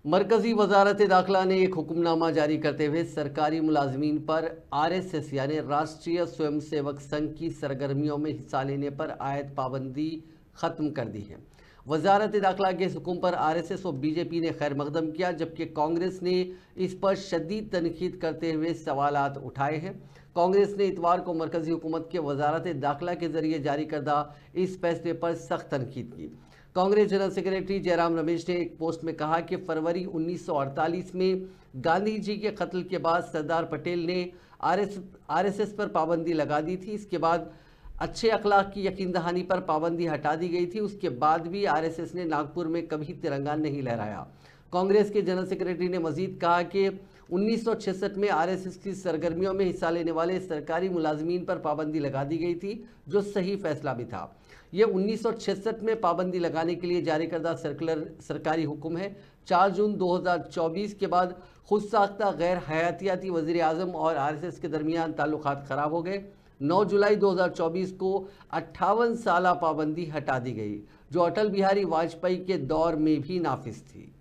मरकजी वजारत दाखिला ने एक हुक्मनामा जारी करते हुए सरकारी मुलाजमीन पर आरएसएस यानी राष्ट्रीय स्वयंसेवक संघ की सरगर्मियों में हिस्सा लेने पर आयद पाबंदी खत्म कर दी है। वजारत दाखिला के इस हुक्म पर आरएसएस और बीजेपी ने खैर मकदम किया, जबकि कांग्रेस ने इस पर शदीद तनकीद करते हुए सवालात उठाए हैं। कांग्रेस ने इतवार को मरकजी हुकूमत के वजारत दाखिला के जरिए जारी करदा इस फैसले पर सख्त तनकीद की। कांग्रेस जनरल सेक्रेटरी जयराम रमेश ने एक पोस्ट में कहा कि फरवरी 1948 में गांधी जी के कत्ल के बाद सरदार पटेल ने आरएसएस पर पाबंदी लगा दी थी। इसके बाद अच्छे अखलाक की यकीन दहानी पर पाबंदी हटा दी गई थी। उसके बाद भी आरएसएस ने नागपुर में कभी तिरंगा नहीं लहराया। कांग्रेस के जनरल सेक्रेटरी ने मजीद कहा कि 1966 में आरएसएस की सरगर्मियों में हिस्सा लेने वाले सरकारी मुलाजमीन पर पाबंदी लगा दी गई थी, जो सही फैसला भी था। यह 1966 में पाबंदी लगाने के लिए जारी करदा सर्कुलर सरकारी हुक्म है। 4 जून 2024 के बाद खुद साख्ता गैर हयातियाती वज़ीर आज़म और आरएसएस के दरमियान ताल्लुकात ख़राब हो गए। 9 जुलाई 2024 को 58 साला पाबंदी हटा दी गई, जो अटल बिहारी वाजपेयी के दौर में भी नाफिज थी।